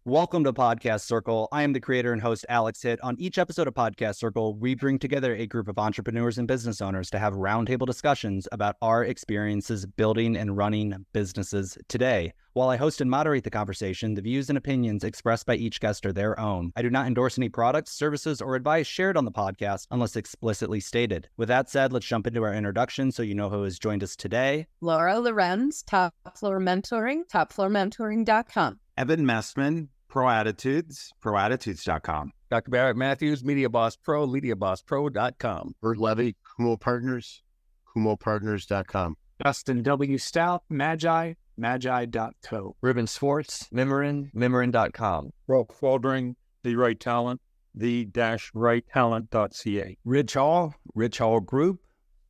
Welcome to Podcast Circle. I am the creator and host, Alex Hitt. On each episode of Podcast Circle, we bring together a group of entrepreneurs and business owners to have roundtable discussions about our experiences building and running businesses today. While I host and moderate the conversation, the views and opinions expressed by each guest are their own. I do not endorse any products, services, or advice shared on the podcast unless explicitly stated. With that said, let's jump into our introduction so you know who has joined us today. Lorenz, Top Floor Mentoring, topfloormentoring.com. Evan Mestman, ProAttitudes, Dr. Barrett Matthews, Media Boss Pro, MediaBossPro.com. Burt Levy, Kumo Partners, KumoPartners.com. Dustin W. Stout, Magi, Magi.co. Reuben, Swartz, Mimmerin.com. Roelf, Woldring, The Right Talent, the-righttalent.ca. Rich Hall Group,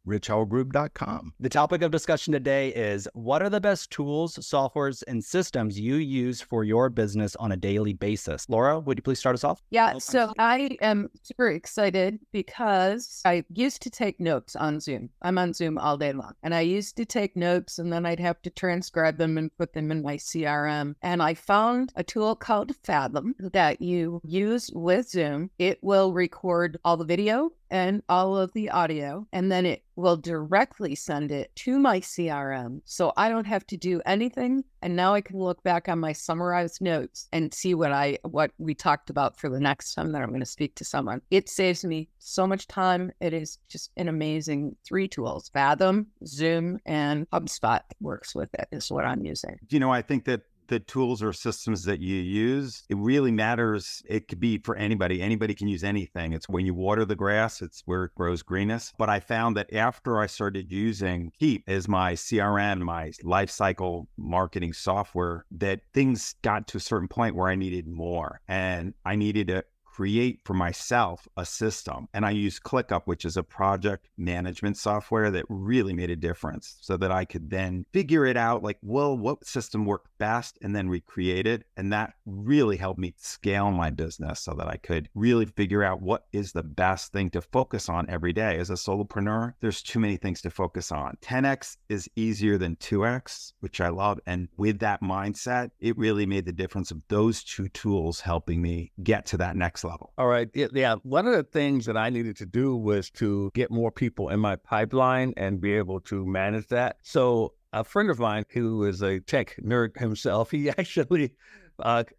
richhallgroup.com. The topic of discussion today is, what are the best tools, softwares, and systems you use for your business on a daily basis? Laura, would you please start us off? Yeah, so I am super excited because I used to take notes on Zoom. I'm on Zoom all day long. And I used to take notes and then I'd have to transcribe them and put them in my CRM. And I found a tool called Fathom that you use with Zoom. It will record all the video and all of the audio, and then it will directly send it to my CRM. So I don't have to do anything. And now I can look back on my summarized notes and see what we talked about for the next time that I'm going to speak to someone. It saves me so much time. It is just an amazing 3 tools. Fathom, Zoom, and HubSpot works with it is what I'm using. I think that the tools or systems that you use, it really matters. It could be for anybody. Anybody can use anything. It's when you water the grass, it's where it grows greenest. But I found that after I started using Hitt as my CRM, my life cycle marketing software, that things got to a certain point where I needed more. And I needed to create for myself a system. And I used ClickUp, which is a project management software that really made a difference so that I could then figure it out, like, well, what system worked best, and then recreate it. And that really helped me scale my business so that I could really figure out what is the best thing to focus on every day. As a solopreneur, there's too many things to focus on. 10X is easier than 2X, which I love. And with that mindset, it really made the difference of those 2 tools helping me get to that next level. All right. Yeah. One of the things that I needed to do was to get more people in my pipeline and be able to manage that. So a friend of mine who is a tech nerd himself, he actually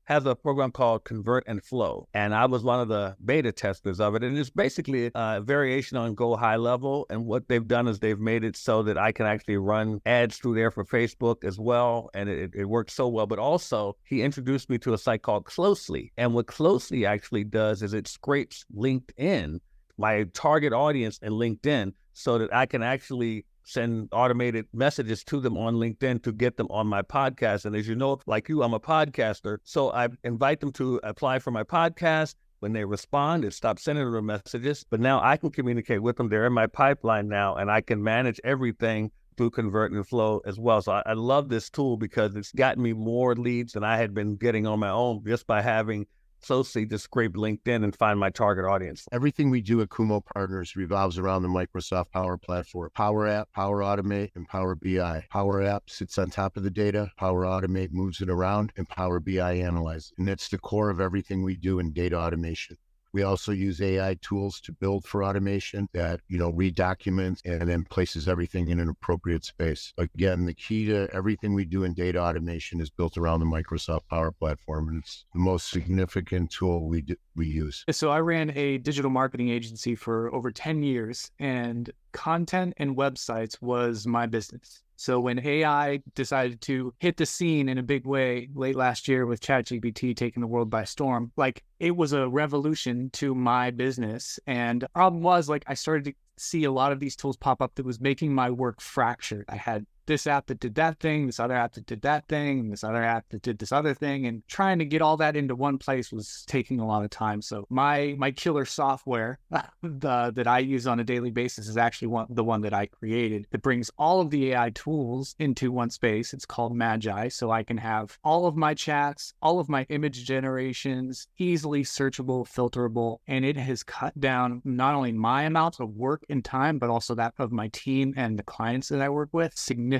has a program called ConvertFlow. And I was one of the beta testers of it. And it's basically a variation on Go High Level. And what they've done is they've made it so that I can actually run ads through there for Facebook as well. And it works so well. But also, he introduced me to a site called Closely. And what Closely actually does is it scrapes LinkedIn, my target audience in LinkedIn, so that I can actually send automated messages to them on LinkedIn to get them on my podcast. And as you know, like you, I'm a podcaster. So I invite them to apply for my podcast. When they respond, it stops sending them messages. But now I can communicate with them. They're in my pipeline now, and I can manage everything through ConvertFlow as well. So I love this tool because it's gotten me more leads than I had been getting on my own just by having Closely to scrape LinkedIn and find my target audience. Everything we do at Kumo Partners revolves around the Microsoft Power Platform. Power App, Power Automate, and Power BI. Power App sits on top of the data. Power Automate moves it around, and Power BI analyzes. And it's the core of everything we do in data automation. We also use AI tools to build for automation that, read documents and then places everything in an appropriate space. Again, the key to everything we do in data automation is built around the Microsoft Power Platform, and it's the most significant tool we use. So I ran a digital marketing agency for over 10 years, and content and websites was my business. So when AI decided to hit the scene in a big way late last year with ChatGPT taking the world by storm, it was a revolution to my business. And the problem was, I started to see a lot of these tools pop up that was making my work fractured. I had this app that did that thing, this other app that did that thing, and this other app that did this other thing. And trying to get all that into one place was taking a lot of time. So my killer software that I use on a daily basis is actually the one that I created that brings all of the AI tools into one space. It's called Magi. So I can have all of my chats, all of my image generations, easily searchable, filterable. And it has cut down not only my amount of work and time, but also that of my team and the clients that I work with significantly,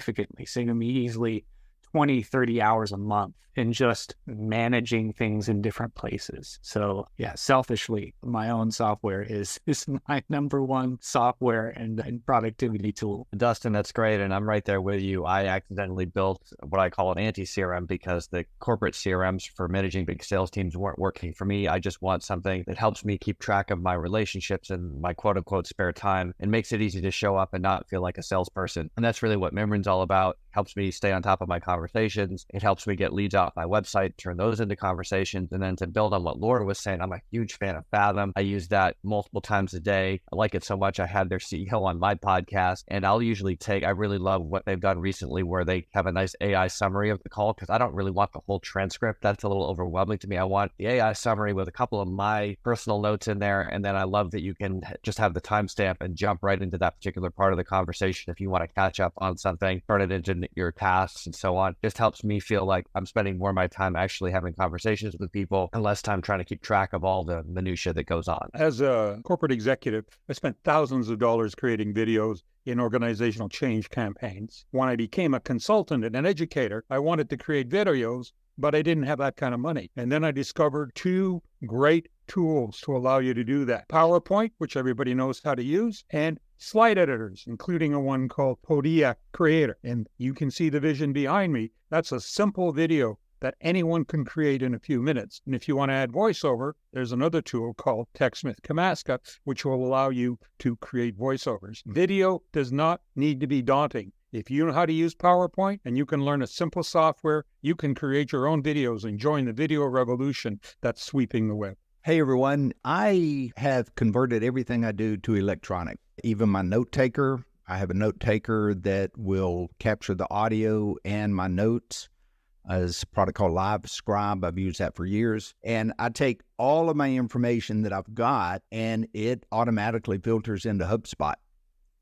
saving me easily 20, 30 hours a month in just managing things in different places. So yeah, selfishly, my own software is my number one software and productivity tool. Dustin, that's great. And I'm right there with you. I accidentally built what I call an anti-CRM because the corporate CRMs for managing big sales teams weren't working for me. I just want something that helps me keep track of my relationships and my quote unquote spare time and makes it easy to show up and not feel like a salesperson. And that's really what Mimrin's all about. Helps me stay on top of my conversations. It helps me get leads off my website, turn those into conversations. And then to build on what Laura was saying, I'm a huge fan of Fathom. I use that multiple times a day. I like it so much. I had their CEO on my podcast, and I'll usually I really love what they've done recently where they have a nice AI summary of the call because I don't really want the whole transcript. That's a little overwhelming to me. I want the AI summary with a couple of my personal notes in there. And then I love that you can just have the timestamp and jump right into that particular part of the conversation if you want to catch up on something, turn it into your tasks and so on. Just helps me feel like I'm spending more of my time actually having conversations with people and less time trying to keep track of all the minutia that goes on. As a corporate executive, I spent thousands of dollars creating videos in organizational change campaigns. When I became a consultant and an educator, I wanted to create videos, but I didn't have that kind of money. And then I discovered two great tools to allow you to do that. PowerPoint, which everybody knows how to use, and slide editors, including a one called Podia Creator. And you can see the vision behind me. That's a simple video that anyone can create in a few minutes. And if you want to add voiceover, there's another tool called TechSmith Kamaska, which will allow you to create voiceovers. Video does not need to be daunting. If you know how to use PowerPoint and you can learn a simple software, you can create your own videos and join the video revolution that's sweeping the web. Hey everyone, I have converted everything I do to electronic. Even my note taker, I have a note taker that will capture the audio and my notes. As a product called Live Scribe. I've used that for years. And I take all of my information that I've got and it automatically filters into HubSpot.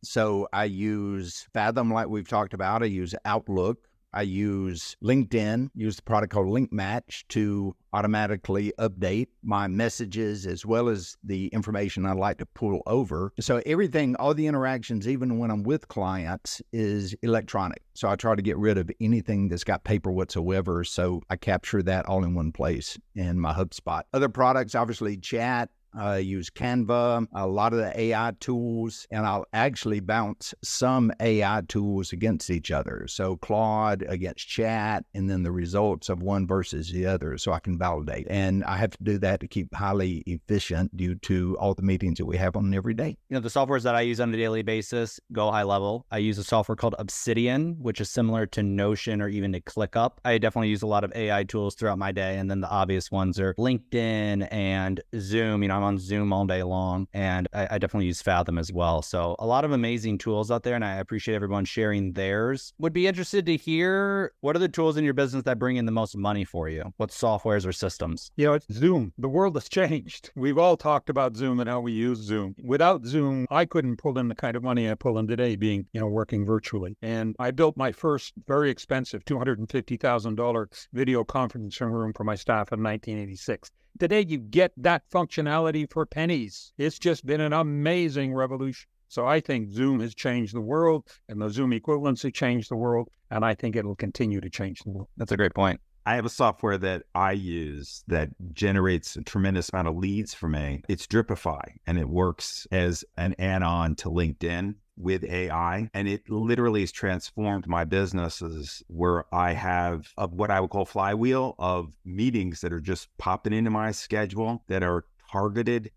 So I use Fathom like we've talked about. I use Outlook. I use LinkedIn, use the product called Link Match to automatically update my messages as well as the information I'd like to pull over. So everything, all the interactions, even when I'm with clients, is electronic. So I try to get rid of anything that's got paper whatsoever. So I capture that all in one place in my HubSpot. Other products, obviously chat. I use Canva, a lot of the AI tools, and I'll actually bounce some AI tools against each other. So Claude against chat, and then the results of one versus the other so I can validate. And I have to do that to keep highly efficient due to all the meetings that we have on every day. You know, the softwares that I use on a daily basis go high level. I use a software called Obsidian, which is similar to Notion or even to ClickUp. I definitely use a lot of AI tools throughout my day. And then the obvious ones are LinkedIn and Zoom. You know, I'm on Zoom all day long, and I definitely use Fathom as well. So a lot of amazing tools out there, and I appreciate everyone sharing theirs. Would be interested to hear, what are the tools in your business that bring in the most money for you? What softwares or systems? You know, it's Zoom. The world has changed. We've all talked about Zoom and how we use Zoom. Without Zoom, I couldn't pull in the kind of money I pull in today being, working virtually. And I built my first very expensive $250,000 video conferencing room for my staff in 1986. Today, you get that functionality for pennies. It's just been an amazing revolution. So I think Zoom has changed the world, and the Zoom equivalents have changed the world, and I think it'll continue to change the world. That's a great point. I have a software that I use that generates a tremendous amount of leads for me. It's Dripify, and it works as an add-on to LinkedIn with AI. And it literally has transformed my businesses where I have what I would call flywheel of meetings that are just popping into my schedule that are targeted,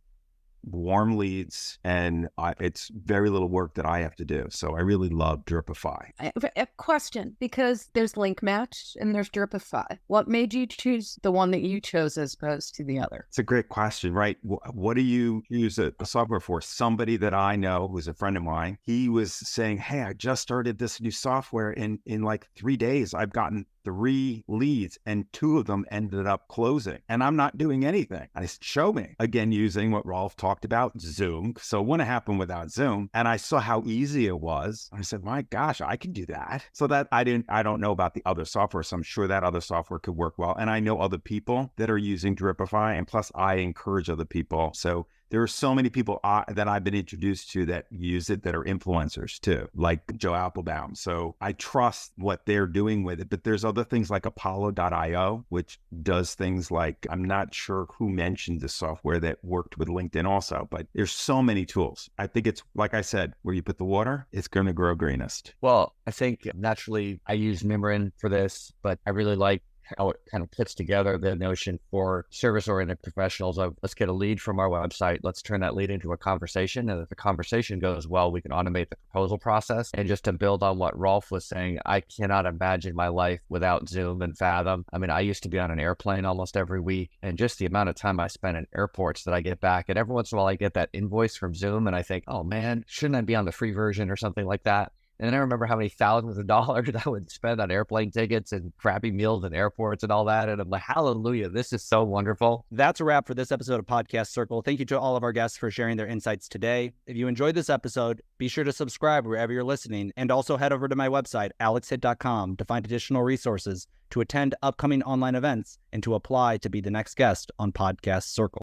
warm leads, and it's very little work that I have to do. So I really love Dripify. I have a question, because there's Link Match and there's Dripify. What made you choose the one that you chose as opposed to the other? It's a great question, right? What do you use a software for? Somebody that I know who's a friend of mine, he was saying, hey, I just started this new software, and in like 3 days, I've gotten 3 leads and 2 of them ended up closing, and I'm not doing anything. I said, show me. Again, using what Roelf talked about, Zoom. So it wouldn't happen without Zoom. And I saw how easy it was. I said, my gosh, I can do that. So that I don't know about the other software. So I'm sure that other software could work well. And I know other people that are using Dripify, and plus I encourage other people. So There are so many people that I've been introduced to that use it that are influencers too, like Joe Applebaum. So I trust what they're doing with it. But there's other things like Apollo.io, which does things like, I'm not sure who mentioned the software that worked with LinkedIn also, but there's so many tools. I think it's, like I said, where you put the water, it's going to grow greenest. Well, I think naturally I use Mimrin for this, but I really like how it kind of puts together the notion for service-oriented professionals of, let's get a lead from our website, let's turn that lead into a conversation, and if the conversation goes well, we can automate the proposal process. And just to build on what Roelf was saying, I cannot imagine my life without Zoom and Fathom. I mean, I used to be on an airplane almost every week, and just the amount of time I spent in airports that I get back, and every once in a while I get that invoice from Zoom, and I think, oh man, shouldn't I be on the free version or something like that? And then I remember how many thousands of dollars I would spend on airplane tickets and crappy meals in airports and all that. And I'm like, hallelujah, this is so wonderful. That's a wrap for this episode of Podcast Circle. Thank you to all of our guests for sharing their insights today. If you enjoyed this episode, be sure to subscribe wherever you're listening, and also head over to my website, alexhitt.com, to find additional resources, to attend upcoming online events, and to apply to be the next guest on Podcast Circle.